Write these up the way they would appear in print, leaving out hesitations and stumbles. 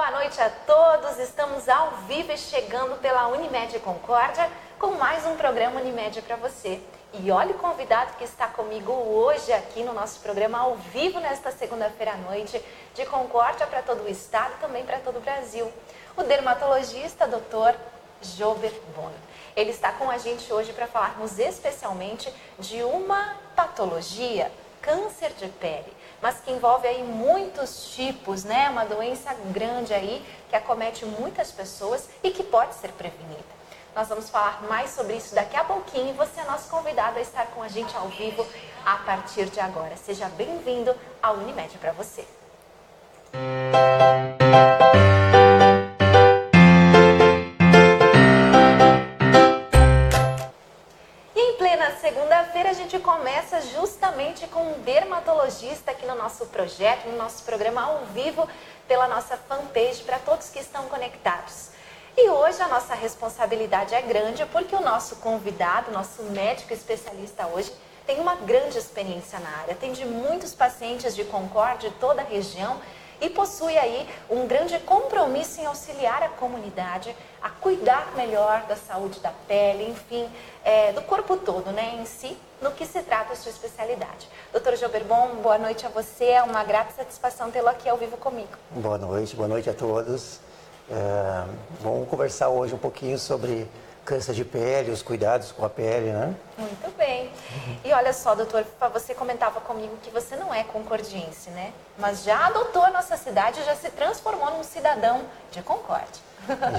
Boa noite a todos, estamos ao vivo e chegando pela Unimed Concórdia com mais um programa Unimed para você. E olha o convidado que está comigo hoje aqui no nosso programa ao vivo nesta segunda-feira à noite, de Concórdia para todo o estado e também para todo o Brasil. O dermatologista Dr. Jober Bono. Ele está com a gente hoje para falarmos especialmente de uma patologia, câncer de pele, mas que envolve aí muitos tipos, né? Uma doença grande aí que acomete muitas pessoas e que pode ser prevenida. Nós vamos falar mais sobre isso daqui a pouquinho e você é nosso convidado a estar com a gente ao vivo a partir de agora. Seja bem-vindo ao Unimed para você. Segunda-feira a gente começa justamente com um dermatologista aqui no nosso projeto, no nosso programa ao vivo, pela nossa fanpage, para todos que estão conectados. E hoje a nossa responsabilidade é grande porque o nosso convidado, nosso médico especialista hoje, tem uma grande experiência na área, atende muitos pacientes de Concórdia, de toda a região, e possui aí um grande compromisso em auxiliar a comunidade a cuidar melhor da saúde da pele, enfim, do corpo todo, né, em si, no que se trata a sua especialidade. Dr. Jober Bono, boa noite a você, é uma grata satisfação tê-lo aqui ao vivo comigo. Boa noite a todos. Vamos conversar hoje um pouquinho sobre câncer de pele, os cuidados com a pele, né? Muito bem. E olha só, doutor, você comentava comigo que você não é concordiense, né? Mas já adotou a nossa cidade, já se transformou num cidadão de Concórdia.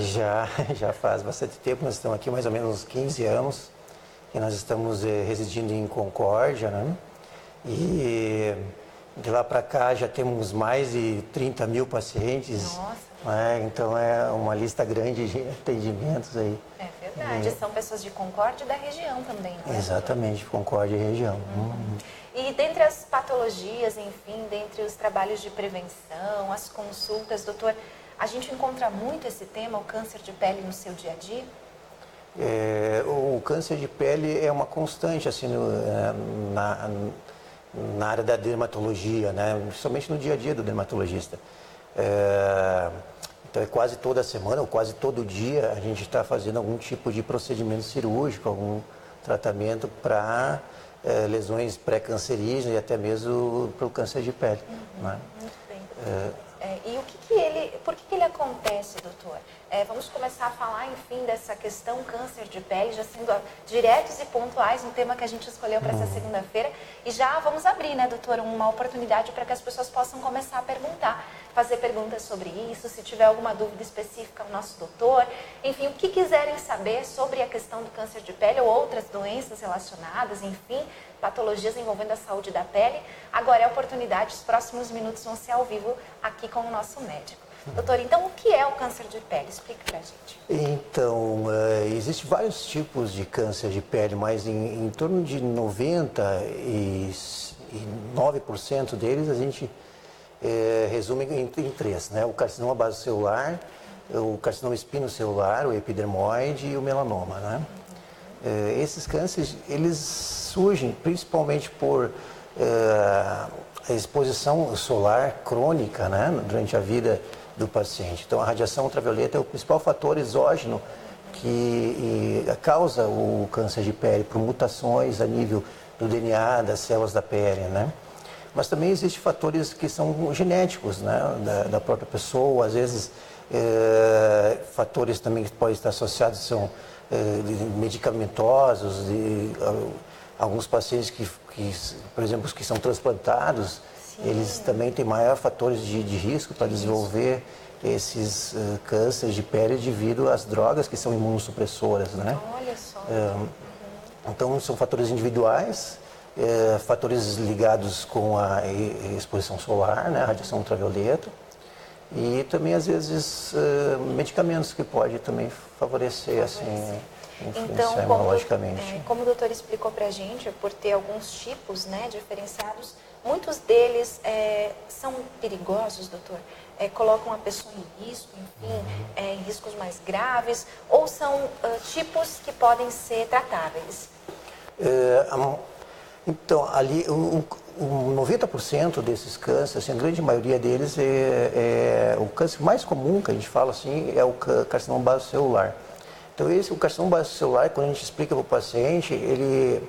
Já faz bastante tempo, nós estamos aqui mais ou menos uns 15 anos, que nós estamos residindo em Concórdia, né? E de lá para cá já temos mais de 30 mil pacientes. Nossa. Então é uma lista grande de atendimentos aí. É verdade, são pessoas de Concórdia e da região também, né? Exatamente, Concórdia e região. E dentre as patologias, enfim, dentre os trabalhos de prevenção, as consultas, doutor, a gente encontra muito esse tema, o câncer de pele, no seu dia a dia? O câncer de pele é uma constante assim, na área da dermatologia, né? Principalmente no dia a dia do dermatologista. Então, quase toda semana ou quase todo dia a gente está fazendo algum tipo de procedimento cirúrgico, algum tratamento para lesões pré-cancerígenas e até mesmo para o câncer de pele. Né? Muito bem. E por que ele acontece, doutor? Vamos começar a falar, enfim, dessa questão câncer de pele, já sendo diretos e pontuais, um tema que a gente escolheu para essa segunda-feira. E já vamos abrir, né, doutor, uma oportunidade para que as pessoas possam começar a perguntar, fazer perguntas sobre isso, se tiver alguma dúvida específica ao nosso doutor. Enfim, o que quiserem saber sobre a questão do câncer de pele ou outras doenças relacionadas, enfim, patologias envolvendo a saúde da pele. Agora é a oportunidade, os próximos minutos vão ser ao vivo aqui com o nosso médico. Doutor, então o que é o câncer de pele? Explique pra gente. Então, existem vários tipos de câncer de pele, mas em torno de 99% deles a gente resume em três, né? O carcinoma basocelular, o carcinoma espinocelular, o epidermoide e o melanoma, né? Esses cânceres, eles surgem principalmente por a exposição solar crônica, né, durante a vida do paciente. Então, a radiação ultravioleta é o principal fator exógeno que causa o câncer de pele por mutações a nível do DNA, das células da pele, né? Mas também existem fatores que são genéticos, né, da própria pessoa, às vezes fatores também que podem estar associados são medicamentosos, alguns pacientes que, por exemplo, os que são transplantados, eles também têm maiores fatores de risco para desenvolver esses cânceres de pele devido às drogas que são imunossupressoras, né? Olha só. Então, são fatores individuais, fatores ligados com a exposição solar, né, a radiação ultravioleta, e também, às vezes, medicamentos que podem também favorecer, assim, influenciar imunologicamente. Como o doutor explicou para a gente, por ter alguns tipos, né, diferenciados, muitos deles são perigosos, doutor? Colocam a pessoa em risco, enfim, em riscos mais graves, ou são tipos que podem ser tratáveis? Então, ali, 90% desses cânceres, assim, a grande maioria deles o câncer mais comum que a gente fala assim é o carcinoma basocelular. Então o carcinoma basocelular, quando a gente explica para o paciente, ele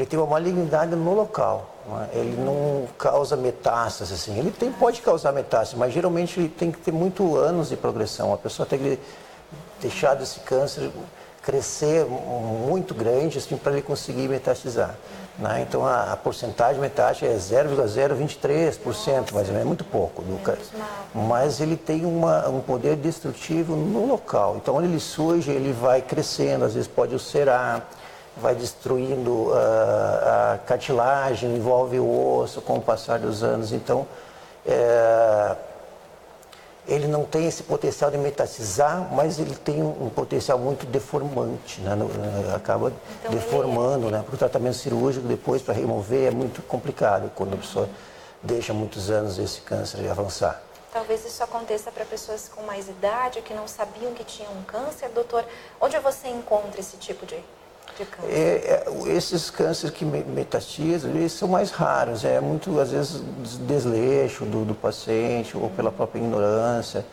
tem uma malignidade no local, né? Ele não causa metástase, assim. Ele pode causar metástase, mas geralmente ele tem que ter muitos anos de progressão. A pessoa tem que deixar esse câncer crescer muito grande assim, para ele conseguir metastizar. Né? Então a porcentagem de metástase é 0,023%, mais ou menos, é muito pouco do câncer. Mas ele tem um poder destrutivo no local. Então onde ele surge, ele vai crescendo, às vezes pode ulcerar, vai destruindo a cartilagem, envolve o osso com o passar dos anos. Então ele não tem esse potencial de metastizar, mas ele tem um potencial muito deformante, né? Acaba então, deformando, né? Porque o tratamento cirúrgico depois para remover é muito complicado quando a pessoa deixa muitos anos esse câncer avançar. Talvez isso aconteça para pessoas com mais idade, que não sabiam que tinham um câncer. Doutor, onde você encontra esse tipo de câncer? Esses cânceres que metastizam, eles são mais raros, muito, às vezes, desleixo do paciente ou pela própria ignorância,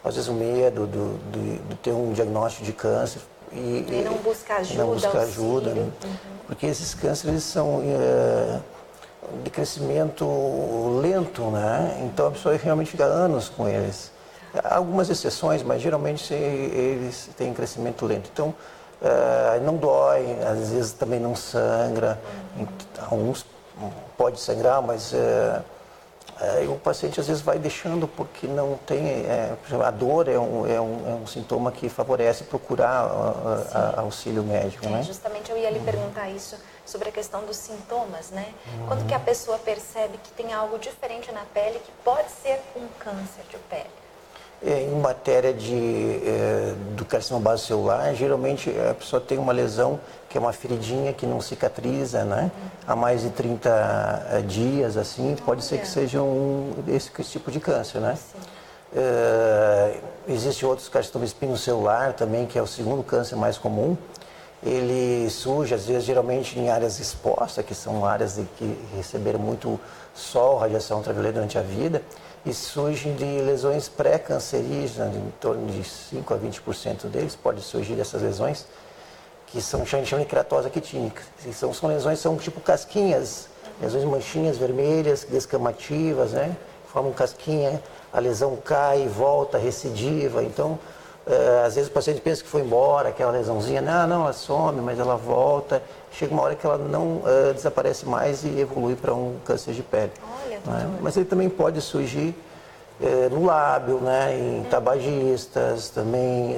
às vezes o medo de ter um diagnóstico de câncer. E não buscar ajuda, não buscar ajuda, né? Porque esses cânceres eles são de crescimento lento, né? Então a pessoa realmente fica anos com eles. Há algumas exceções, mas geralmente eles têm crescimento lento. Então, não dói, às vezes também não sangra, alguns pode sangrar, mas o paciente às vezes vai deixando porque não tem, a dor é um sintoma que favorece procurar auxílio médico, né? Justamente eu ia lhe perguntar isso, sobre a questão dos sintomas, né? Quando que a pessoa percebe que tem algo diferente na pele que pode ser um câncer de pele? Em matéria do carcinoma basocelular, geralmente a pessoa tem uma lesão que é uma feridinha que não cicatriza, né? Há mais de 30 dias, assim, pode ser que seja esse tipo de câncer, né? Existe outros carcinoma espinocelular também, que é o segundo câncer mais comum. Ele surge, às vezes, geralmente em áreas expostas, que são áreas que receberam muito sol, radiação ultravioleta durante a vida, e surgem de lesões pré-cancerígenas, em torno de 5 a 20% deles pode surgir dessas lesões, que a gente chama de queratose actínica. São lesões, são tipo casquinhas, lesões manchinhas vermelhas, descamativas, né? Formam casquinha, a lesão cai, volta, recidiva. Então, às vezes o paciente pensa que foi embora, aquela lesãozinha, não, ela some, mas ela volta. Chega uma hora que ela não desaparece mais e evolui para um câncer de pele. Né? Mas ele também pode surgir no lábio, né? Em tabagistas, também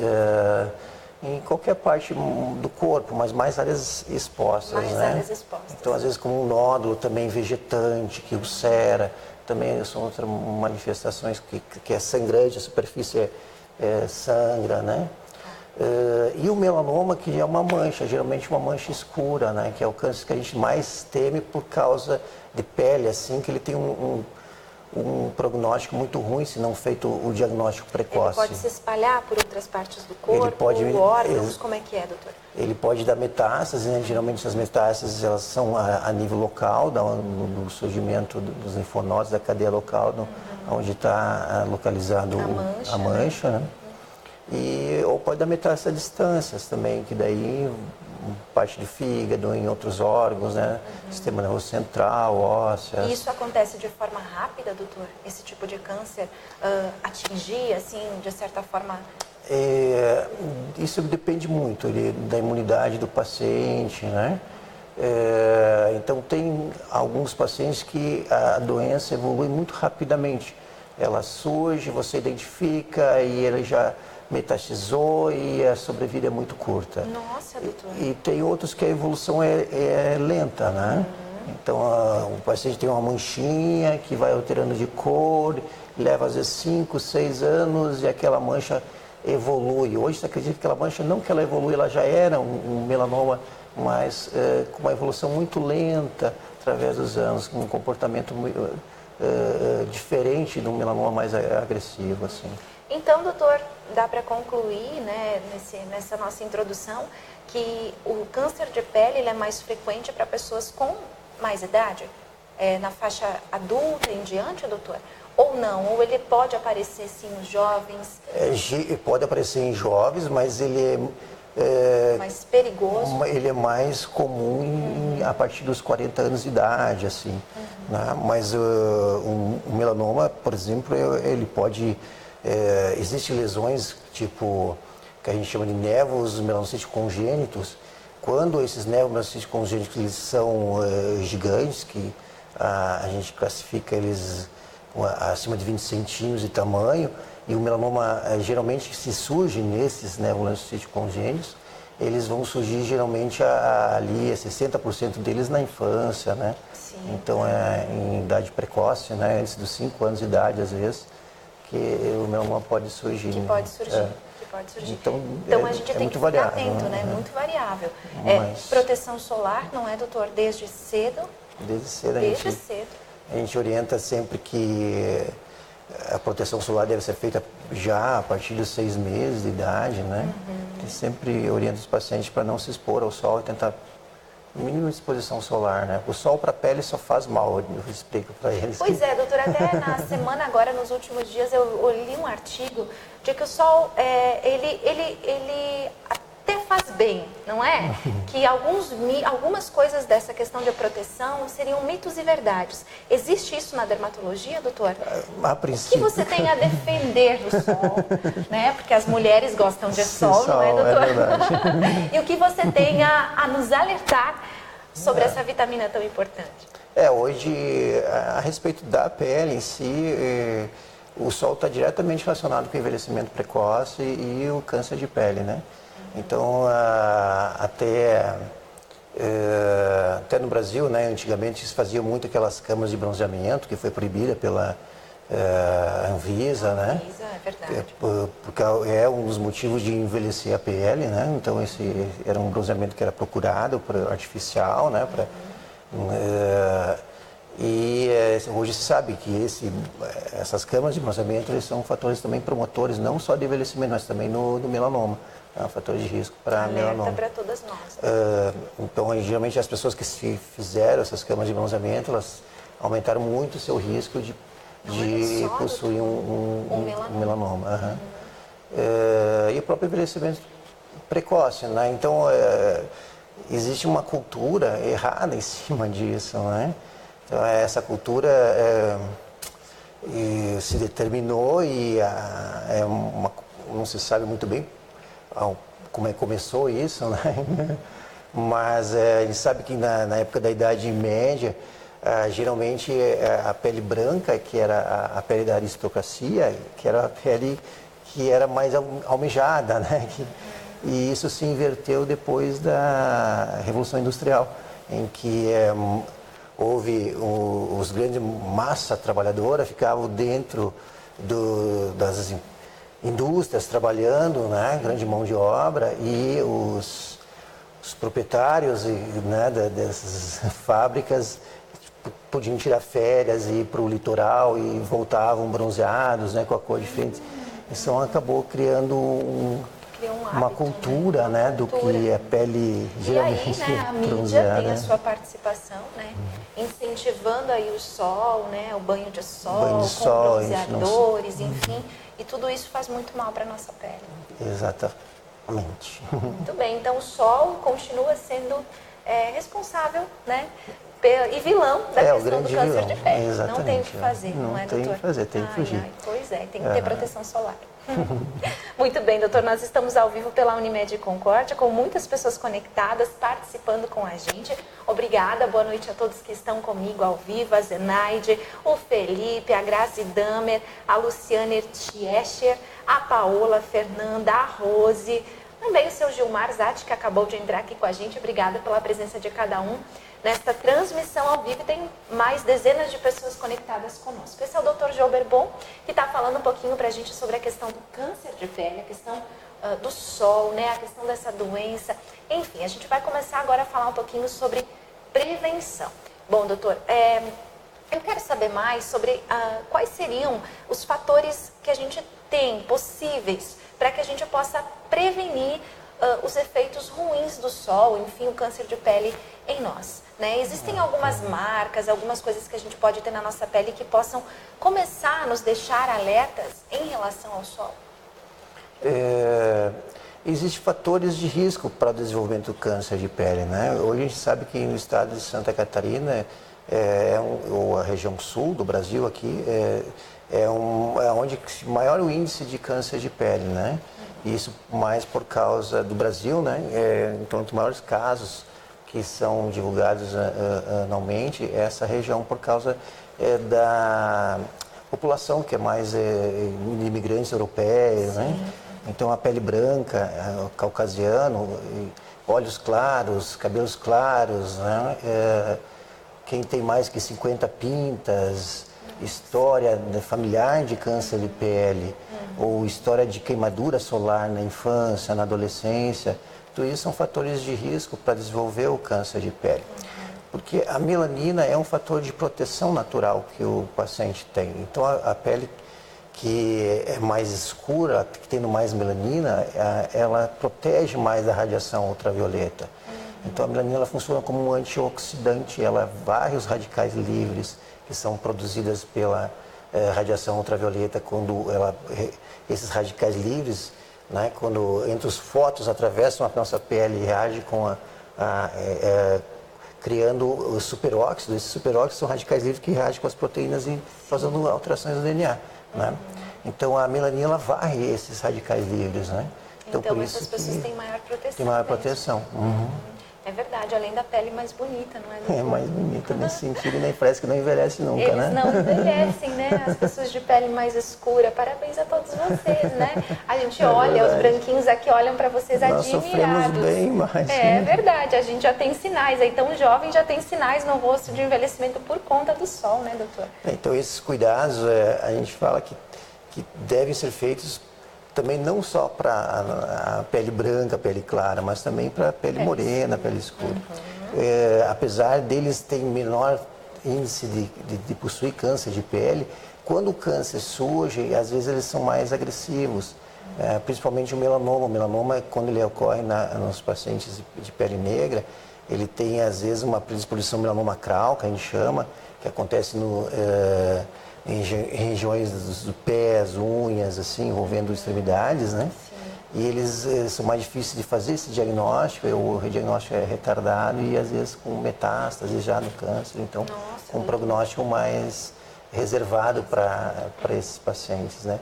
em qualquer parte do corpo, mas mais áreas expostas. Áreas expostas. Então, às vezes, como um nódulo também vegetante, que ulcera, também são outras manifestações que é sangrante, a superfície sangra, né? E o melanoma, que é uma mancha, geralmente uma mancha escura, né? Que é o câncer que a gente mais teme por causa de pele, assim, que ele tem um prognóstico muito ruim se não feito o diagnóstico precoce. Ele pode se espalhar por outras partes do corpo, órgãos, como é que é, doutor? Ele pode dar metástase, né? Geralmente as metástases elas são a nível local, do surgimento dos linfonodos, da cadeia local, onde está localizado a mancha, né? Ou pode dar metástase a distâncias também, que daí parte do fígado, em outros órgãos, né? Sistema nervoso central, ósseas. E isso acontece de forma rápida, doutor? Esse tipo de câncer atingir, assim, de certa forma? Isso depende muito da imunidade do paciente, né? Então, tem alguns pacientes que a doença evolui muito rapidamente. Ela surge, você identifica e ele já metastizou e a sobrevida é muito curta. Nossa, doutor. E tem outros que a evolução é lenta, né? Então, o paciente tem uma manchinha que vai alterando de cor, leva às vezes 5, 6 anos e aquela mancha evolui. Hoje você acredita que aquela mancha, não que ela evolui, ela já era um melanoma, mas com uma evolução muito lenta através dos anos, com um comportamento diferente de um melanoma mais agressivo, assim. Então, doutor, dá para concluir, né, nessa nossa introdução, que o câncer de pele ele é mais frequente para pessoas com mais idade? na faixa adulta em diante, doutor? Ou não? Ou ele pode aparecer sim nos jovens? Pode aparecer em jovens, mas ele mais perigoso? Ele é mais comum a partir dos 40 anos de idade, assim. Né? Mas o melanoma, por exemplo, ele pode... existem lesões tipo que a gente chama de névoos melanocíticos congênitos. Quando esses névoos melanocíticos congênitos eles são gigantes, que a gente classifica eles acima de 20 centímetros de tamanho, e o melanoma geralmente se surge nesses névoos melanocíticos congênitos, eles vão surgir geralmente ali, 60% deles na infância, né? Sim. Então em idade precoce, né? Antes dos 5 anos de idade, às vezes, que o melanoma pode surgir. Que pode surgir. Que pode surgir. Então a gente tem que variável, ficar atento, né? Né? Muito variável. Mas... proteção solar, não é, doutor? Desde cedo? Desde cedo. Desde cedo. A gente orienta sempre que a proteção solar deve ser feita já a partir dos 6 meses de idade, né? E sempre orienta os pacientes para não se expor ao sol e tentar mínima exposição solar, né? O sol para a pele só faz mal, eu explico para eles. Pois é, doutor, até na semana agora, nos últimos dias, eu li um artigo de que o sol, ele até faz bem, não é? Que algumas coisas dessa questão de proteção seriam mitos e verdades. Existe isso na dermatologia, doutor? A princípio... O que você tem a defender do sol, né? Porque as mulheres gostam de sol, não é, doutor? É verdade. E o que você tem a nos alertar sobre essa vitamina tão importante? Hoje, a respeito da pele em si, o sol está diretamente relacionado com o envelhecimento precoce e o câncer de pele, né? Então, até no Brasil, né, antigamente se fazia muito aquelas câmaras de bronzeamento, que foi proibida pela Anvisa, né? Anvisa, é verdade. Porque é um dos motivos de envelhecer a pele, né? Então, esse era um bronzeamento que era procurado, artificial, né? Hoje se sabe que essas câmaras de bronzeamento eles são fatores também promotores, não só de envelhecimento, mas também do melanoma. É um fator de risco para melanoma. Alerta para todas nós. Então, geralmente, as pessoas que se fizeram essas câmaras de bronzeamento, elas aumentaram muito o seu risco de possuir um melanoma. E o próprio envelhecimento precoce, né? Então, existe uma cultura errada em cima disso, né? Então, essa cultura se determinou e não se sabe muito bem como é que começou isso, né? Mas a gente sabe que na época da Idade Média, geralmente a pele branca, que era a pele da aristocracia, que era a pele que era mais almejada, né? E isso se inverteu depois da Revolução Industrial, em que houve os grandes massa trabalhadora ficavam dentro das indústrias trabalhando, né, grande mão de obra, e os proprietários, né, dessas fábricas podiam tirar férias e ir para o litoral e voltavam bronzeados, né, com a cor diferente. Isso acabou criando uma cultura, né, do que a pele geralmente e aí, né, a mídia bronzeada, tem a sua participação, né, incentivando aí o sol, né, o banho de sol, com bronzeadores, enfim. E tudo isso faz muito mal para a nossa pele. Exatamente. Muito bem, então o sol continua sendo responsável, né? E vilão da questão do câncer de pele. Exatamente. Não tem o que fazer, não é, doutor? Não tem o que fazer, tem que fugir. Pois é, tem que ter proteção solar. Muito bem, doutor, nós estamos ao vivo pela Unimed Concórdia, com muitas pessoas conectadas, participando com a gente. Obrigada, boa noite a todos que estão comigo ao vivo, a Zenaide, o Felipe, a Grazi Damer, a Luciane Tiescher, a Paola, a Fernanda, a Rose, também o seu Gilmar Zatti, que acabou de entrar aqui com a gente. Obrigada pela presença de cada um nesta transmissão ao vivo. Tem mais dezenas de pessoas conectadas conosco. Esse é o Dr. Jober Bon, que está falando um pouquinho para a gente sobre a questão do câncer de pele, a questão do sol, né, a questão dessa doença. Enfim, a gente vai começar agora a falar um pouquinho sobre prevenção. Bom, doutor, eu quero saber mais sobre quais seriam os fatores que a gente tem possíveis para que a gente possa prevenir os efeitos ruins do sol, enfim, o câncer de pele em nós, né? Existem algumas marcas, algumas coisas que a gente pode ter na nossa pele que possam começar a nos deixar alertas em relação ao sol? Existem fatores de risco para o desenvolvimento do câncer de pele, né? Hoje a gente sabe que no estado de Santa Catarina, ou a região sul do Brasil aqui, é onde maior o índice de câncer de pele, né? Isso mais por causa do Brasil, né? Então, os maiores casos que são divulgados anualmente é essa região por causa da população que é mais imigrantes europeios, né? Então, a pele branca, caucasiano, olhos claros, cabelos claros, né? Quem tem mais que 50 pintas, história familiar de câncer de pele, ou história de queimadura solar na infância, na adolescência, tudo isso são fatores de risco para desenvolver o câncer de pele. Porque a melanina é um fator de proteção natural que o paciente tem. Então, a pele que é mais escura, que tendo mais melanina, ela protege mais da radiação ultravioleta. Então, a melanina ela funciona como um antioxidante, ela varre os radicais livres que são produzidas pela radiação ultravioleta quando esses radicais livres, né, quando entre os fótons atravessam a nossa pele e reagem com criando os superóxidos. Esses superóxidos são radicais livres que reagem com as proteínas e fazendo alterações no DNA, né? Então a melanina ela varre esses radicais livres, né? Então por isso essas pessoas têm maior proteção. Tem maior proteção. É verdade, além da pele mais bonita, não é? Doutor? É mais bonita nesse sentido, nem parece que não envelhece nunca, Eles né? não envelhecem, né? As pessoas de pele mais escura. Parabéns a todos vocês, né? A gente olha, os branquinhos aqui olham para vocês Nós admirados. sofremos bem mais. É verdade, a gente já tem sinais. Aí tão jovem já tem sinais no rosto de envelhecimento por conta do sol, né, doutor? Então esses cuidados, a gente fala que devem ser feitos também não só para a pele branca, a pele clara, mas também para a pele morena, a pele escura. Apesar deles terem menor índice de possuir câncer de pele, quando o câncer surge, às vezes eles são mais agressivos, principalmente o melanoma. O melanoma, quando ele ocorre nos pacientes de pele negra, ele tem às vezes uma predisposição melanoma cral, que a gente chama, que acontece em regiões dos pés, unhas, assim, envolvendo extremidades, né? E eles são mais difíceis de fazer esse diagnóstico, o diagnóstico é retardado e às vezes com metástase já no câncer, então um prognóstico mais reservado para esses pacientes, né?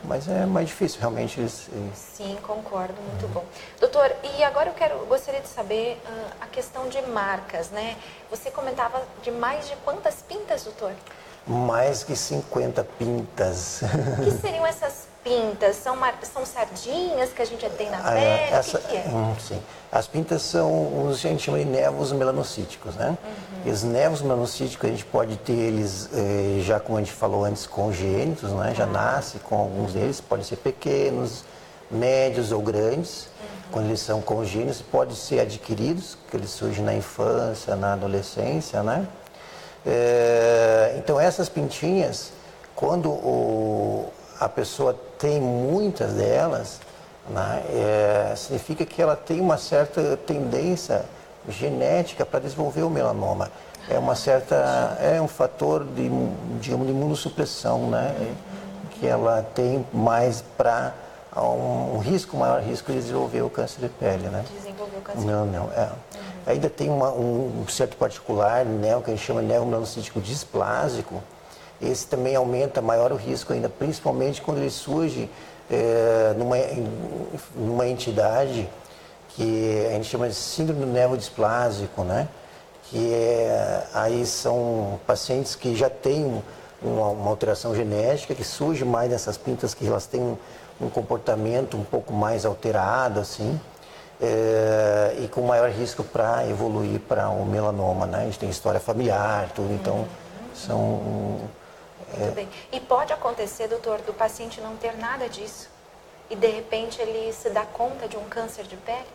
Mas é mais difícil, realmente. Sim, concordo, muito bom. Doutor, e agora gostaria de saber a questão de marcas, né? Você comentava de mais de quantas pintas, doutor? Mais que 50 pintas. O que seriam essas pintas? São sardinhas que a gente tem na pele? O que é? Sim. As pintas são, a gente chama de névoos melanocíticos, né? E os névoos melanocíticos a gente pode ter eles, já como a gente falou antes, congênitos, né? Já nasce com alguns deles, podem ser pequenos, médios ou grandes. Quando eles são congênitos, podem ser adquiridos, que eles surgem na infância, na adolescência, né? Então essas pintinhas, quando a pessoa tem muitas delas, né, significa que ela tem uma certa tendência genética para desenvolver o melanoma. É um fator de imunossupressão, né, que ela tem mais para maior risco de desenvolver o câncer de pele, né? Desenvolver o câncer. Não. Ainda tem um certo particular, né, que a gente chama de névoa melanocítico displásico. Esse também aumenta maior o risco ainda, principalmente quando ele surge numa entidade que a gente chama de síndrome do névoa displásico, né? Aí são pacientes que já têm uma alteração genética, que surge mais nessas pintas, que elas têm um comportamento um pouco mais alterado, assim, e com maior risco para evoluir para o melanoma, né? A gente tem história familiar, tudo, então são... Muito bem. E pode acontecer, doutor, do paciente não ter nada disso e de repente ele se dá conta de um câncer de pele?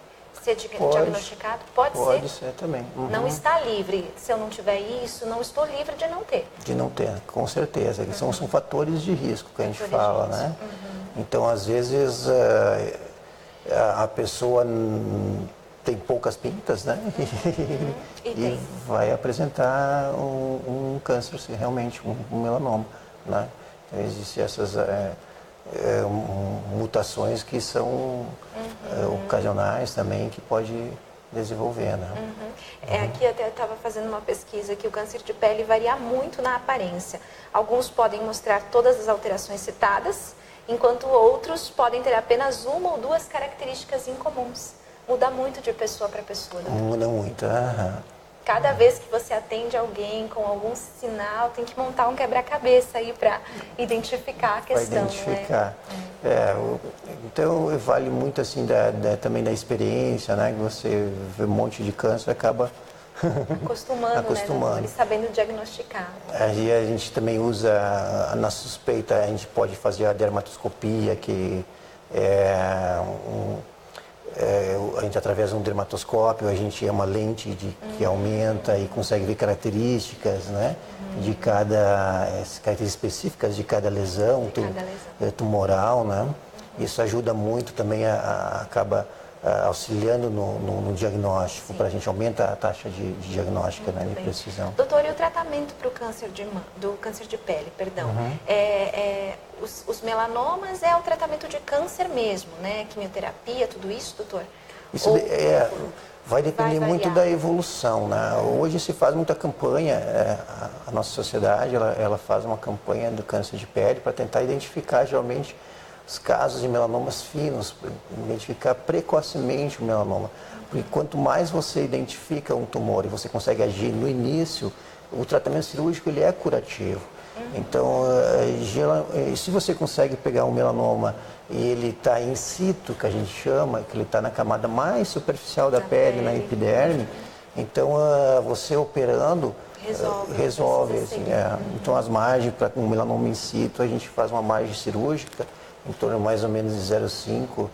Ser diagnosticado? Pode ser também. Não está livre. Se eu não tiver isso, não estou livre de não ter. De não ter, com certeza. São fatores de risco que a gente fala, né? Então, às vezes, a pessoa tem poucas pintas, né? E vai apresentar um câncer, realmente, um melanoma, né? Então, existem essas mutações que são ocasionais também, que pode desenvolver, né? Aqui até estava fazendo uma pesquisa que o câncer de pele varia muito na aparência. Alguns podem mostrar todas as alterações citadas, enquanto outros podem ter apenas uma ou duas características incomuns. Muda muito de pessoa para pessoa. Muda muito. Cada vez que você atende alguém com algum sinal, tem que montar um quebra-cabeça aí para identificar a questão. Para identificar. Né? Então, vale muito assim também da experiência, né? Que você vê um monte de câncer acaba acostumando. Né, e sabendo diagnosticar. Aí a gente também usa, na suspeita, a gente pode fazer a dermatoscopia, que a gente, através de um dermatoscópio, a gente é uma lente que aumenta e consegue ver características, né, de características específicas de cada lesão, tumoral, né? Isso ajuda muito também, acaba auxiliando no diagnóstico, para a gente aumentar a taxa de diagnóstica, né, de precisão. Doutor, e o tratamento para o câncer do câncer de pele, perdão? Os melanomas é o tratamento de câncer mesmo, né? Quimioterapia, tudo isso, doutor? Isso vai depender muito da evolução, né? Hoje se faz muita campanha, a nossa sociedade ela faz uma campanha do câncer de pele para tentar identificar geralmente os casos de melanomas finos, identificar precocemente o melanoma. Porque quanto mais você identifica um tumor e você consegue agir no início, o tratamento cirúrgico ele é curativo. Então, se você consegue pegar um melanoma e ele está in situ, que a gente chama, que ele está na camada mais superficial da pele, na epiderme, então você operando resolve assim, Então, as margens para um melanoma in situ, a gente faz uma margem cirúrgica em torno mais ou menos de 0,5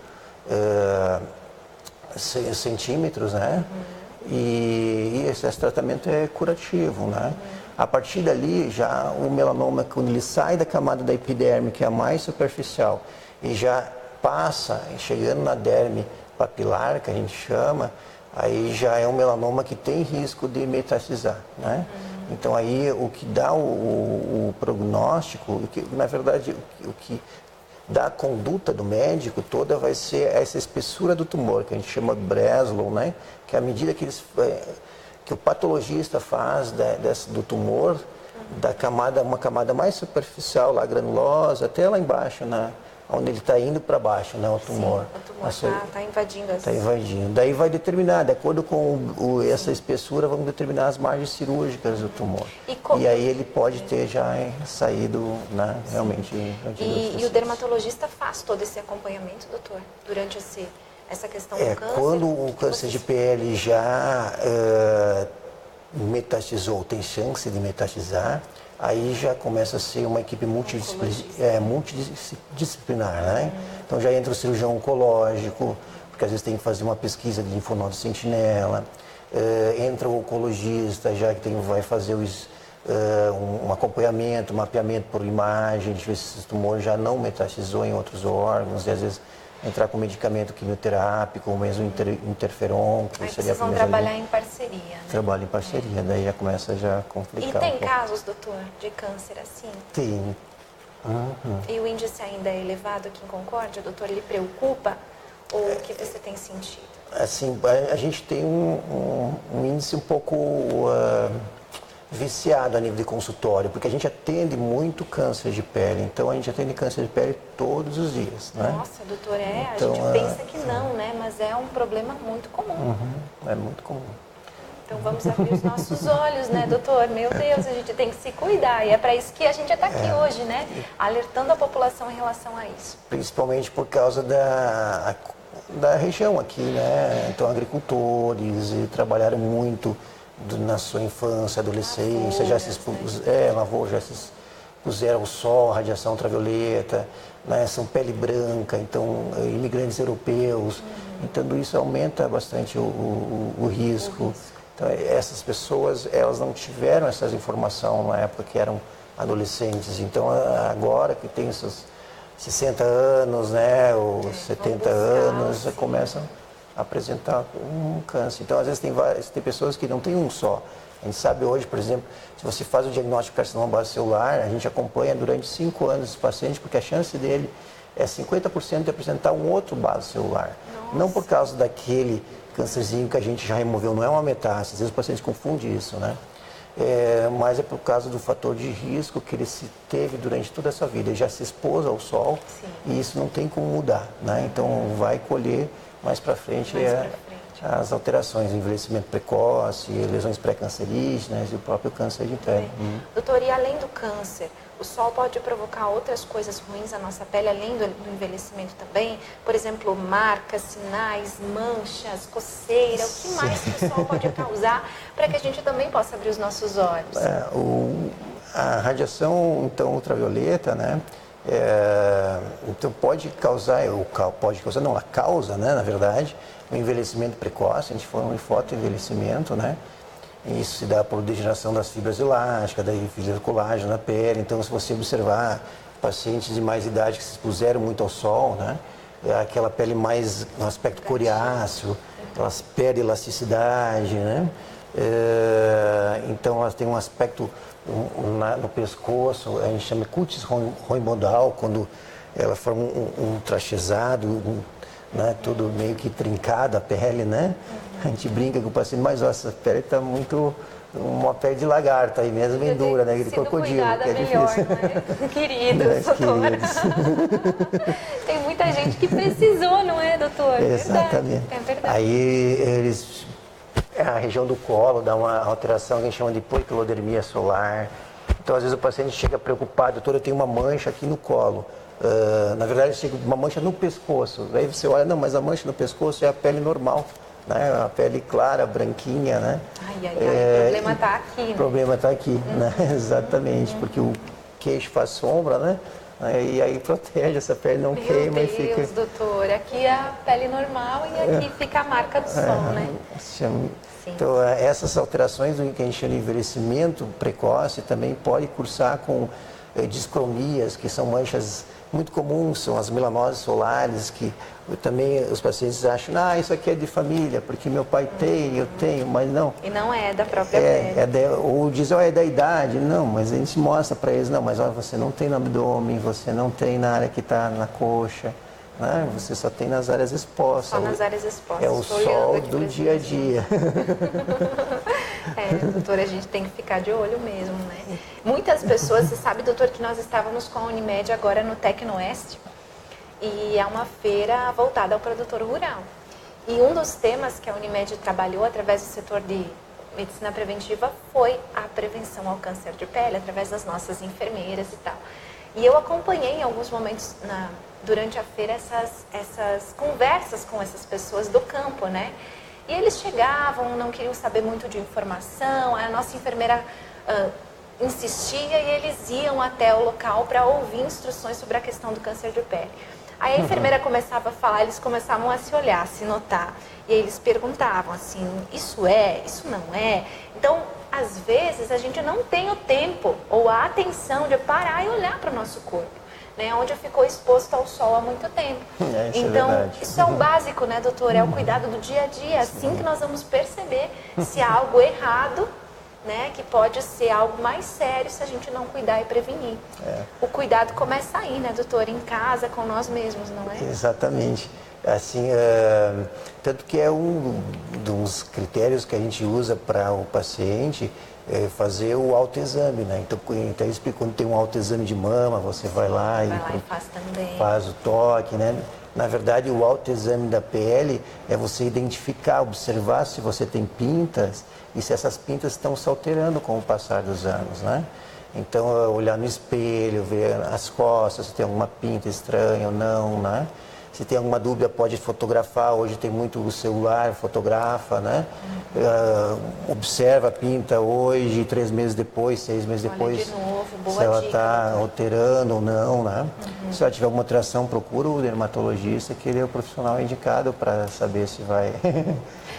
centímetros, né? E esse tratamento é curativo, né? A partir dali, já o melanoma, quando ele sai da camada da epiderme, que é a mais superficial, e já passa, chegando na derme papilar, que a gente chama, aí já é um melanoma que tem risco de metastasizar, né? Então aí o que dá o prognóstico, na verdade o que dá a conduta do médico toda vai ser essa espessura do tumor, que a gente chama Breslow, né? Que é a medida que o patologista faz do tumor, uma camada mais superficial, lá granulosa, até lá embaixo, onde ele está indo para baixo, né, o tumor. Sim, o tumor está invadindo. Está invadindo. Daí vai determinar, de acordo com essa espessura, vamos determinar as margens cirúrgicas do tumor. E aí ele pode ter já saído, né, realmente. E o dermatologista faz todo esse acompanhamento, doutor, durante essa questão do câncer? Quando o câncer de pele já metastizou, tem chance de metastizar, aí já começa a ser uma equipe multidisciplinar, né? Então já entra o cirurgião oncológico, porque às vezes tem que fazer uma pesquisa de linfonodo sentinela, entra o oncologista, já que vai fazer um acompanhamento, mapeamento por imagem, de ver se esse tumor já não metastizou em outros órgãos, e às vezes entrar com medicamento quimioterápico, ou mesmo interferon. Aí vocês vão trabalhar em parceria, né? Trabalho em parceria, daí já começa a complicar. E tem casos, doutor, de câncer assim? Tem. E o índice ainda é elevado aqui em Concórdia, doutor? Ele preocupa? Ou o que você tem sentido? Assim, a gente tem um índice um pouco viciado a nível de consultório, porque a gente atende muito câncer de pele, então a gente atende câncer de pele todos os dias, né? Nossa, doutor, então, a gente pensa que não, né? Mas é um problema muito comum. É muito comum. Então vamos abrir os nossos olhos, né, doutor? Meu Deus, a gente tem que se cuidar. E é para isso que a gente está aqui hoje, né? Alertando a população em relação a isso. Principalmente por causa da região aqui, né? Então, agricultores trabalharam muito na sua infância, adolescência, já se expuseram ao sol, radiação ultravioleta, né? São pele branca, então imigrantes europeus. Então, tudo isso aumenta bastante o risco. Então, essas pessoas, elas não tiveram essas informações na época que eram adolescentes. Então, agora que tem esses 60 anos, né, ou 70 anos, começam apresentar um câncer. Então, às vezes, tem pessoas que não tem um só. A gente sabe hoje, por exemplo, se você faz o diagnóstico de carcinoma base celular, a gente acompanha durante 5 anos esse paciente, porque a chance dele é 50% de apresentar um outro base celular. Nossa. Não por causa daquele câncerzinho que a gente já removeu, não é uma metástase, às vezes o paciente confunde isso, né? Mas é por causa do fator de risco que ele se teve durante toda a sua vida. Ele já se expôs ao sol. Sim. E isso não tem como mudar, né? Então vai colher mais para frente, as alterações, envelhecimento precoce, lesões pré-cancerígenas e o próprio câncer de pele. Doutor, e além do câncer, o sol pode provocar outras coisas ruins na nossa pele, além do envelhecimento também? Por exemplo, marcas, sinais, manchas, coceira, o que mais que o sol pode causar para que a gente também possa abrir os nossos olhos? A radiação, então, ultravioleta, né? Então pode causar, ela causa, né, na verdade, o envelhecimento precoce. A gente falou em fotoenvelhecimento, né? Isso se dá por degeneração das fibras elásticas, da fibra do colágeno na pele. Então, se você observar pacientes de mais idade que se expuseram muito ao sol, né? Aquela pele mais no aspecto coriáceo, elas perdem elasticidade, né? Então, elas têm um aspecto no pescoço, a gente chama de cutis roimodal, quando ela forma um trachezado, né? Tudo meio que trincado a pele, né? A gente brinca com o paciente, mas essa pele está muito... uma pele de lagarto aí mesmo, bem dura, né? De crocodilo, que é melhor, difícil. Né? Queridos, doutor. Tem muita gente que precisou, não é, doutor? Exatamente. É verdade. Aí a região do colo dá uma alteração que a gente chama de poiquilodermia solar. Então, às vezes o paciente chega preocupado, doutor, eu tenho uma mancha aqui no colo. Na verdade, chega uma mancha no pescoço. Aí você olha, não, mas a mancha no pescoço é a pele normal, né? A pele clara, branquinha, né? O problema está aqui, né? O problema está aqui, né? Exatamente, porque o queixo faz sombra, né? E aí protege, essa pele não queima e fica... Meu Deus, doutor, aqui é a pele normal e aqui fica a marca do sol, né? Então, essas alterações do que a gente chama de envelhecimento precoce também pode cursar com discromias, que são manchas muito comuns, são as melanoses solares, que também os pacientes acham, isso aqui é de família, porque meu pai tem, eu tenho, mas não. E não é da própria pele. Ou dizem, é da idade. Não, mas a gente mostra para eles, não, mas olha, você não tem no abdômen, você não tem na área que está na coxa, né? Você só tem nas áreas expostas. Só nas áreas expostas. É o sol do dia a dia. Doutor, a gente tem que ficar de olho mesmo, né? Muitas pessoas, você sabe, doutor, que nós estávamos com a Unimed agora no Tecnoeste, e é uma feira voltada ao produtor rural. E um dos temas que a Unimed trabalhou através do setor de medicina preventiva foi a prevenção ao câncer de pele, através das nossas enfermeiras e tal. E eu acompanhei em alguns momentos durante a feira essas conversas com essas pessoas do campo, né? E eles chegavam, não queriam saber muito de informação, a nossa enfermeira insistia e eles iam até o local para ouvir instruções sobre a questão do câncer de pele. Aí a enfermeira começava a falar, eles começavam a se olhar, a se notar. E aí eles perguntavam assim, isso é, isso não é? Então, às vezes, a gente não tem o tempo ou a atenção de parar e olhar para o nosso corpo, né? Onde ficou exposto ao sol há muito tempo. Então, isso é o básico, né, doutor? É o cuidado do dia a dia. É assim que nós vamos perceber se há algo errado, né, que pode ser algo mais sério se a gente não cuidar e prevenir. O cuidado começa aí, né, doutor? Em casa, com nós mesmos, não é? Exatamente. Assim, tanto que é um dos critérios que a gente usa para o paciente fazer o autoexame, né? Então, eu explico, quando tem um autoexame de mama, você vai lá e faz também. Faz o toque, né? Na verdade, o autoexame da pele é você identificar, observar se você tem pintas e se essas pintas estão se alterando com o passar dos anos, né? Então, olhar no espelho, ver as costas, se tem alguma pinta estranha ou não, né? Se tem alguma dúvida, pode fotografar. Hoje tem muito o celular, fotografa, né? Observa a pinta hoje, 3 meses depois, 6 meses depois, de novo, boa se ela dica, está alterando ou não, né? Se ela tiver alguma alteração, procura o dermatologista, que ele é o profissional indicado para saber se vai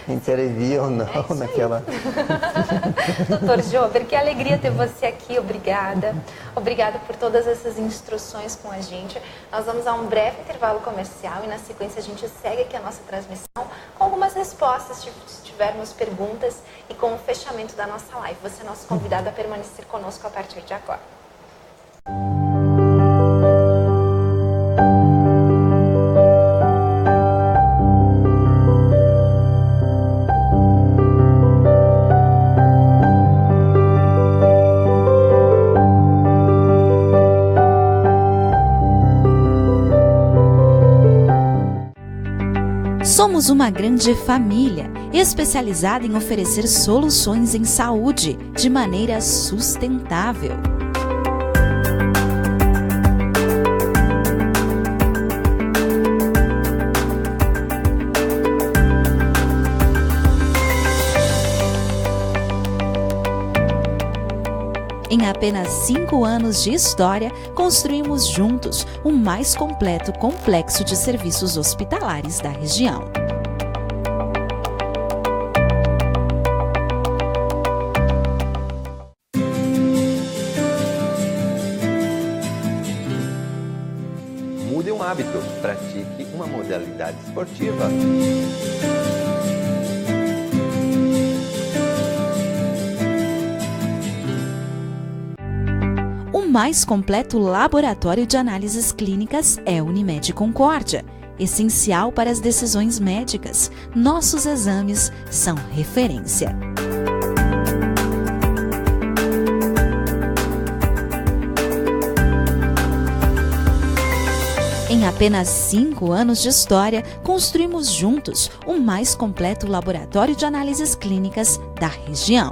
intervir ou não naquela... Doutor Jober, que alegria ter você aqui, obrigada. Obrigada por todas essas instruções com a gente. Nós vamos a um breve intervalo comercial e na sequência a gente segue aqui a nossa transmissão com algumas respostas, se tivermos perguntas e com o fechamento da nossa live. Você é nosso convidado a permanecer conosco a partir de agora. Somos uma grande família, especializada em oferecer soluções em saúde de maneira sustentável. Em apenas 5 anos de história, construímos juntos o mais completo complexo de serviços hospitalares da região. Mude um hábito, pratique uma modalidade esportiva. O mais completo laboratório de análises clínicas é Unimed Concórdia, essencial para as decisões médicas. Nossos exames são referência. Em apenas 5 anos de história, construímos juntos o mais completo laboratório de análises clínicas da região.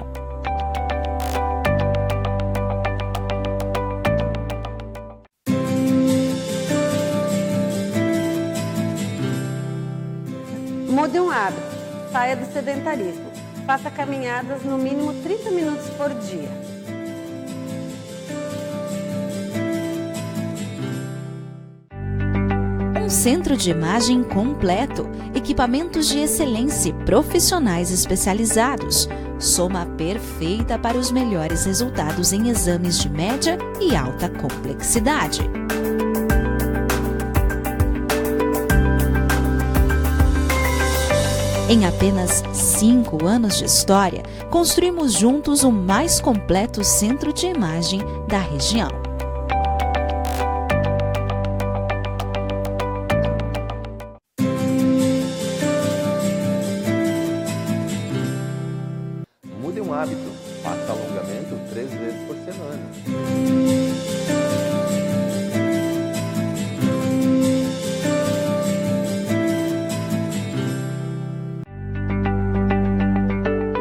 Mude um hábito, saia do sedentarismo. Faça caminhadas no mínimo 30 minutos por dia. Um centro de imagem completo, equipamentos de excelência e profissionais especializados. Soma perfeita para os melhores resultados em exames de média e alta complexidade. Em apenas 5 anos de história, construímos juntos o mais completo centro de imagem da região. Mude um hábito, faça alongamento 3 vezes por semana.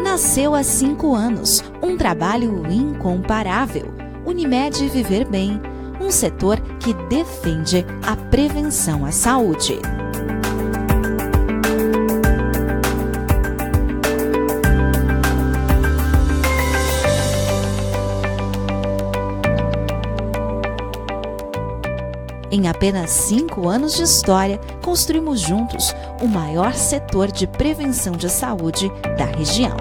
Nasceu há 5 anos, um trabalho incomparável. Unimed Viver Bem, um setor que defende a prevenção à saúde. Em apenas 5 anos de história, construímos juntos o maior setor de prevenção de saúde da região.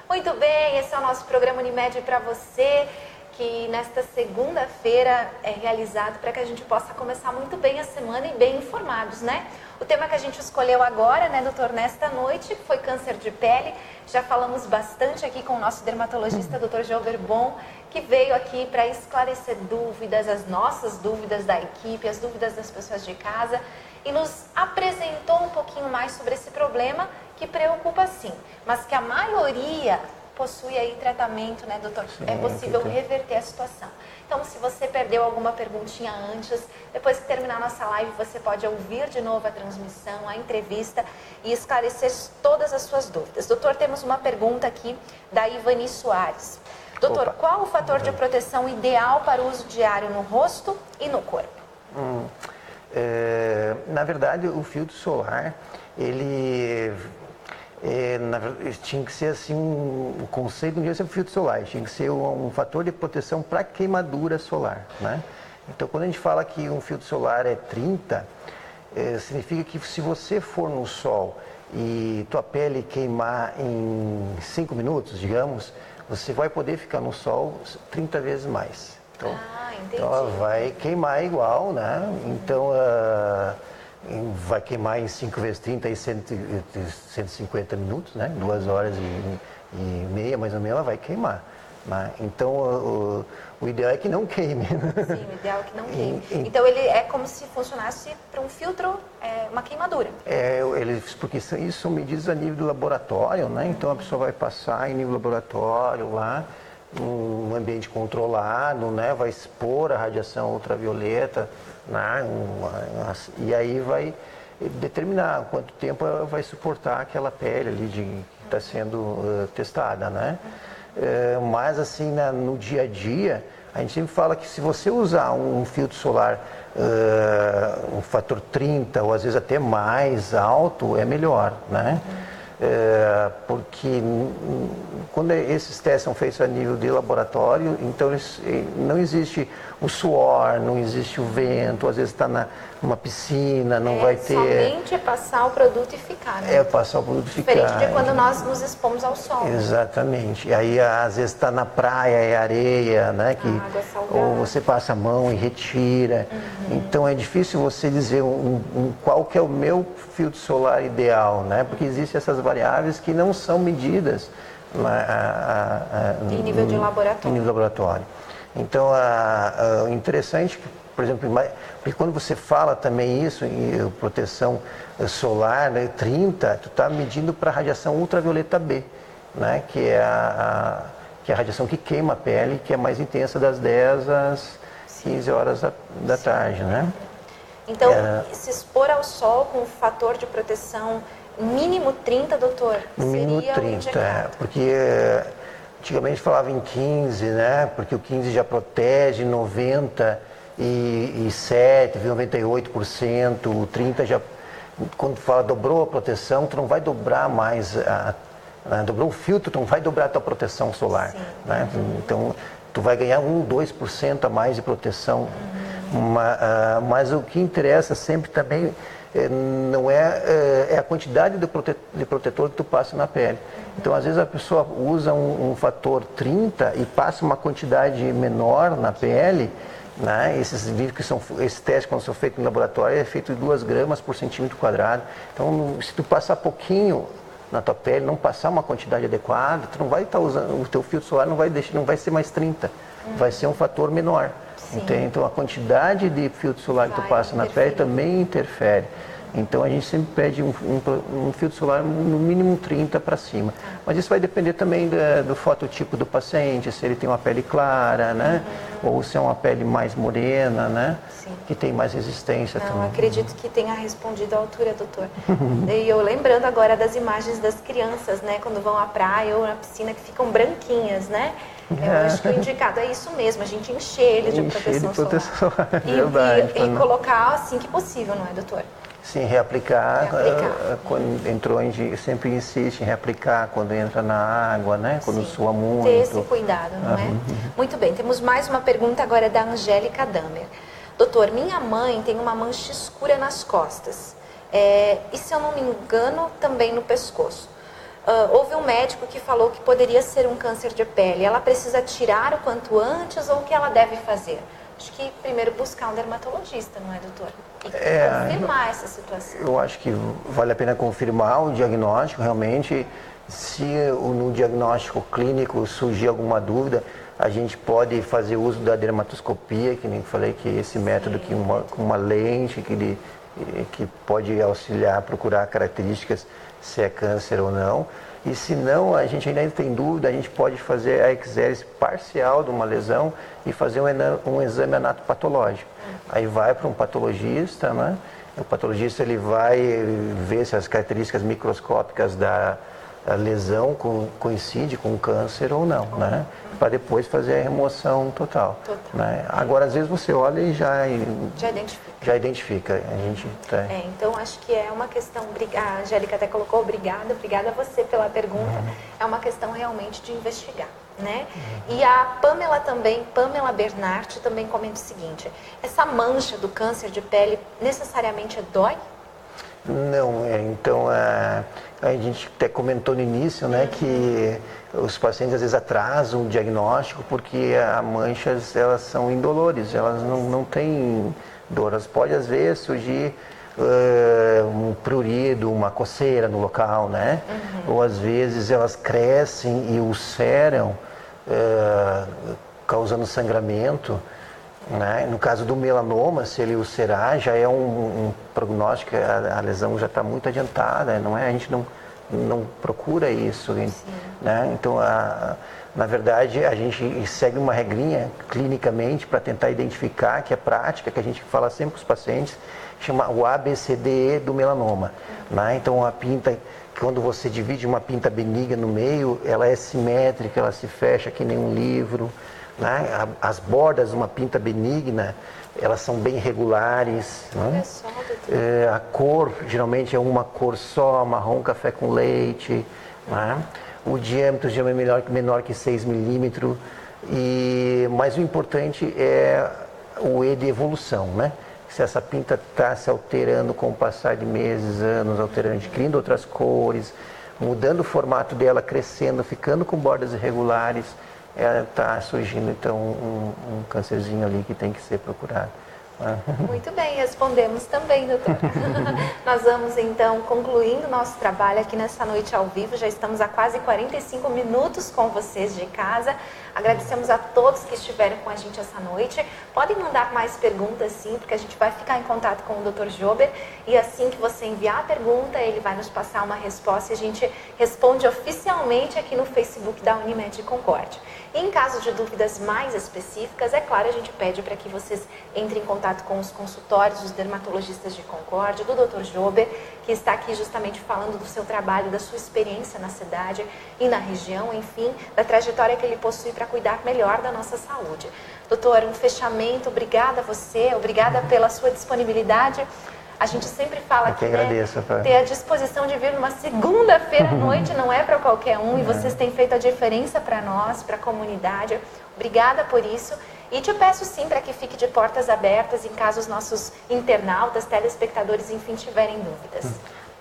Muito bem, esse é o nosso programa Unimed para você, que nesta segunda-feira é realizado para que a gente possa começar muito bem a semana e bem informados, né? O tema que a gente escolheu agora, né, doutor, nesta noite, foi câncer de pele. Já falamos bastante aqui com o nosso dermatologista, doutor Joelber Bon, que veio aqui para esclarecer dúvidas, as nossas dúvidas da equipe, as dúvidas das pessoas de casa, e nos apresentou um pouquinho mais sobre esse problema que preocupa sim, mas que a maioria possui aí tratamento, né, doutor? Sim, é possível reverter a situação. Então, se você perdeu alguma perguntinha antes, depois que terminar a nossa live, você pode ouvir de novo a transmissão, a entrevista e esclarecer todas as suas dúvidas. Doutor, temos uma pergunta aqui da Ivani Soares. Doutor, Opa. qual o fator de proteção ideal para o uso diário no rosto e no corpo? Na verdade, o filtro solar, ele tinha que ser assim, o conceito não devia ser o filtro solar, tinha que ser um fator de proteção para queimadura solar, né? Então, quando a gente fala que um filtro solar é 30, significa que se você for no sol e tua pele queimar em 5 minutos, digamos, você vai poder ficar no sol 30 vezes mais, Então, entendi. então ela vai queimar igual, né? Então vai queimar em 5 vezes 30 e 150 minutos, né? 2 horas e meia, mais ou menos, ela vai queimar. Né? Então, o ideal é que não queime. Sim, o ideal é que não queime. Então, ele é como se funcionasse para um filtro, uma queimadura. Porque isso são medidas a nível do laboratório, né? Então, a pessoa vai passar em nível laboratório lá, num ambiente controlado, né? Vai expor a radiação ultravioleta, né? E aí vai determinar quanto tempo ela vai suportar aquela pele ali que está sendo testada, né? Mas assim, no dia a dia, a gente sempre fala que se você usar um filtro solar um fator 30 ou às vezes até mais alto, é melhor, né? Porque quando esses testes são feitos a nível de laboratório, então não existe o suor, não existe o vento, às vezes está numa piscina, não vai ter... Somente é passar o produto e ficar, né? Passar o produto e ficar. Diferente de quando nós nos expomos ao sol. Exatamente. E aí, às vezes, está na praia, é areia, né? Água salgada. Ou você passa a mão e retira. Então, é difícil você dizer qual que é o meu filtro solar ideal, né? Porque existem essas variáveis que não são medidas em nível de laboratório. Em nível de laboratório. Então, interessante, por exemplo, porque quando você fala também isso, em proteção solar, né, 30, tu está medindo para a radiação ultravioleta B, né, que é a radiação que queima a pele, que é mais intensa das 10 às 15 horas da tarde, né? Então, se expor ao sol com um fator de proteção mínimo 30, doutor, mínimo seria 30, porque antigamente falava em 15, né? Porque o 15 já protege 97, 98%, o 30 já, quando fala dobrou a proteção, tu não vai dobrar mais, dobrou o filtro, tu não vai dobrar a tua proteção solar, né? Então, tu vai ganhar 2% a mais de proteção, mas o que interessa sempre também não é a quantidade de protetor que tu passa na pele. Então, às vezes a pessoa usa um fator 30 e passa uma quantidade menor na pele, né? Esses testes, quando são feitos no laboratório, é feito de 2 gramas por centímetro quadrado. Então, se tu passar pouquinho na tua pele, não passar uma quantidade adequada, tu não vai estar usando, o teu filtro solar não vai ser mais 30, vai ser um fator menor. Então, a quantidade de filtro solar que tu passa na pele também interfere. Então, a gente sempre pede um filtro solar no mínimo 30 para cima. Mas isso vai depender também do fototipo do paciente, se ele tem uma pele clara, né? Ou se é uma pele mais morena, né? Que tem mais resistência também. Acredito que tenha respondido à altura, doutor. E eu lembrando agora das imagens das crianças, né? Quando vão à praia ou na piscina, que ficam branquinhas, né? Eu acho que o indicado é isso mesmo, a gente encher ele de proteção solar. E colocar assim que possível, não é, doutor? Sim, reaplicar. Quando entrou, a gente sempre insiste em reaplicar quando entra na água, né? Quando sua muito. Ter esse cuidado, não é? Muito bem, temos mais uma pergunta agora da Angélica Damer. Doutor, minha mãe tem uma mancha escura nas costas. E se eu não me engano, também no pescoço. Houve um médico que falou que poderia ser um câncer de pele. Ela precisa tirar o quanto antes ou o que ela deve fazer? Acho que primeiro buscar um dermatologista, não é, doutor? E confirmar essa situação. Eu acho que vale a pena confirmar o diagnóstico, realmente. Se no diagnóstico clínico surgir alguma dúvida, a gente pode fazer uso da dermatoscopia, que nem falei, que é esse método que com uma lente que pode auxiliar a procurar características se é câncer ou não. E se não, a gente ainda tem dúvida, a gente pode fazer a exérese parcial de uma lesão e fazer um exame anatopatológico. Aí vai para um patologista, né? O patologista ele vai ver se as características microscópicas da lesão coincide com câncer ou não, né? Para depois fazer a remoção total. Né? Agora, às vezes você olha e já identifica. A gente então, acho que é uma questão, a Angélica até colocou, obrigada a você pela pergunta, é uma questão realmente de investigar, né? E a Pamela Bernardi também comenta o seguinte, essa mancha do câncer de pele necessariamente dói? Não, então a gente até comentou no início, né, que os pacientes às vezes atrasam o diagnóstico porque as manchas, elas são indolores, elas não têm dor. Elas podem às vezes surgir um prurido, uma coceira no local, né? Ou às vezes elas crescem e ulceram, causando sangramento. Né? No caso do melanoma, se ele ulcerar, já é um prognóstico, a lesão já está muito adiantada, não é? A gente não procura isso, né? Então, na verdade, a gente segue uma regrinha clinicamente para tentar identificar, que é prática, que a gente fala sempre com os pacientes, chama o ABCDE do melanoma. Né? Então, a pinta, quando você divide uma pinta benigna no meio, ela é simétrica, ela se fecha que nem um livro. Né? As bordas de uma pinta benigna, elas são bem regulares. Né? A cor, geralmente é uma cor só, marrom café com leite. Né? O diâmetro geralmente é menor que 6 milímetros. Mas o importante é o E de evolução. Né? Se essa pinta está se alterando com o passar de meses, anos, alterando, adquirindo outras cores, mudando o formato dela, crescendo, ficando com bordas irregulares, está surgindo então um câncerzinho ali que tem que ser procurado. Muito bem, respondemos também, doutor. Nós vamos então concluindo nosso trabalho aqui nessa noite ao vivo. Já estamos há quase 45 minutos com vocês de casa. Agradecemos a todos que estiveram com a gente essa noite. Podem mandar mais perguntas sim, porque a gente vai ficar em contato com o Dr. Jober. E assim que você enviar a pergunta, ele vai nos passar uma resposta e a gente responde oficialmente aqui no Facebook da Unimed Concórdia. E em caso de dúvidas mais específicas, é claro, a gente pede para que vocês entrem em contato com os consultórios dos dermatologistas de Concórdia, do Dr. Jober, que está aqui justamente falando do seu trabalho, da sua experiência na cidade e na região, enfim, da trajetória que ele possui para cuidar melhor da nossa saúde. Doutor, um fechamento, obrigada a você, obrigada pela sua disponibilidade. A gente sempre fala que ter a disposição de vir numa segunda-feira à noite não é para qualquer um e vocês têm feito a diferença para nós, para a comunidade. Obrigada por isso e te peço sim para que fique de portas abertas em caso os nossos internautas, telespectadores, enfim, tiverem dúvidas.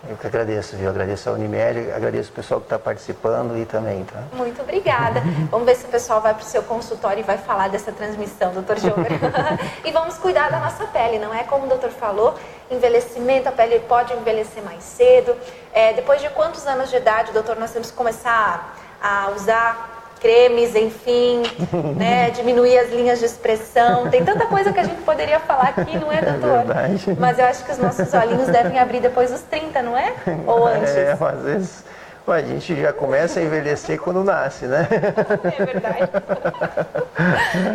Eu que agradeço, viu? Agradeço a Unimed, agradeço o pessoal que está participando e também, tá? Muito obrigada. Vamos ver se o pessoal vai para o seu consultório e vai falar dessa transmissão, doutor Jober. E vamos cuidar da nossa pele, não é? Como o doutor falou, envelhecimento, a pele pode envelhecer mais cedo. Depois de quantos anos de idade, doutor, nós temos que começar a usar cremes, enfim, né, diminuir as linhas de expressão. Tem tanta coisa que a gente poderia falar aqui, não é, doutor? É verdade. Mas eu acho que os nossos olhinhos devem abrir depois dos 30, não é? Ou antes? Às vezes a gente já começa a envelhecer quando nasce, né? É verdade.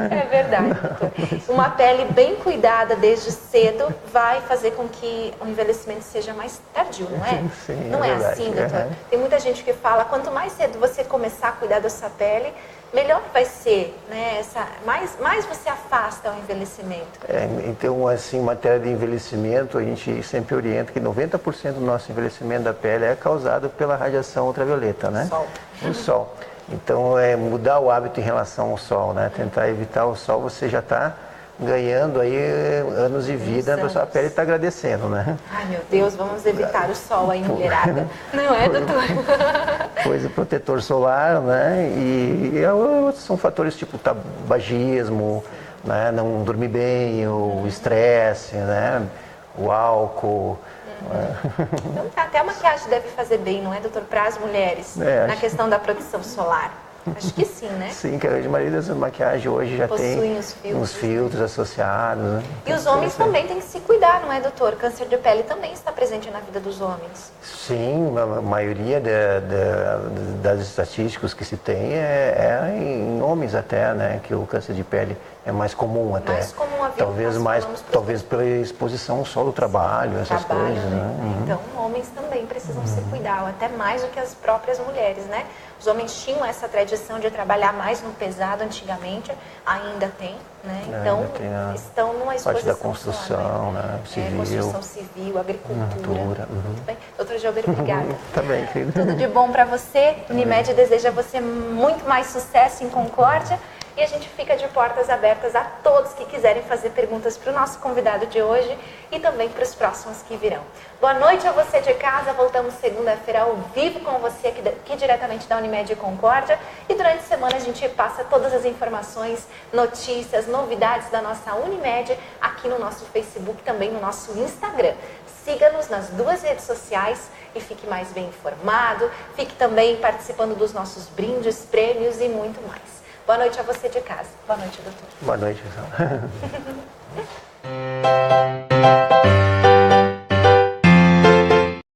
É verdade, doutor. Uma pele bem cuidada desde cedo vai fazer com que o envelhecimento seja mais tardio, não é? Sim, não é assim, doutor? Tem muita gente que fala, quanto mais cedo você começar a cuidar da sua pele, melhor vai ser, né? Mais você afasta o envelhecimento. Então, assim, em matéria de envelhecimento, a gente sempre orienta que 90% do nosso envelhecimento da pele é causado pela radiação ultravioleta, né? Sol. O sol. Então, mudar o hábito em relação ao sol, né? Tentar evitar o sol, você já está ganhando aí anos de vida, a sua pele está agradecendo, né? Ai, meu Deus, vamos evitar o sol aí, mulherada. Não é, doutor? Pois, o protetor solar, né? E outros são fatores tipo tabagismo, né? Não dormir bem, o estresse, né? O álcool. Então, até a maquiagem deve fazer bem, não é, doutor? Para as mulheres, na questão da proteção solar. Acho que sim, né? Sim, que a maioria das maquiagens hoje já tem uns filtros associados. Né? E os homens também têm que se cuidar, não é, doutor? Câncer de pele também está presente na vida dos homens. Sim, a maioria das estatísticas que se tem é em homens até, né? Que o câncer de pele é mais comum até. Mais comum a vida. Talvez pela exposição ao sol do trabalho, essas coisas, né? Então, homens também precisam se cuidar, até mais do que as próprias mulheres, né? Os homens tinham essa tradição de trabalhar mais no pesado antigamente, ainda tem, né? Então, estão numa exposição parte da construção, né? Civil. Construção civil, agricultura. Muito bem. Doutor Jober, obrigada. Tá bem, querido. Tudo de bom para você. Unimed deseja a você muito mais sucesso em Concórdia. e a gente fica de portas abertas a todos que quiserem fazer perguntas para o nosso convidado de hoje e também para os próximos que virão. Boa noite a você de casa, voltamos segunda-feira ao vivo com você aqui diretamente da Unimed Concórdia, e durante a semana a gente passa todas as informações, notícias, novidades da nossa Unimed aqui no nosso Facebook, também no nosso Instagram. Siga-nos nas 2 redes sociais e fique mais bem informado, fique também participando dos nossos brindes, prêmios e muito mais. Boa noite a você de casa. Boa noite, doutor. Boa noite, pessoal.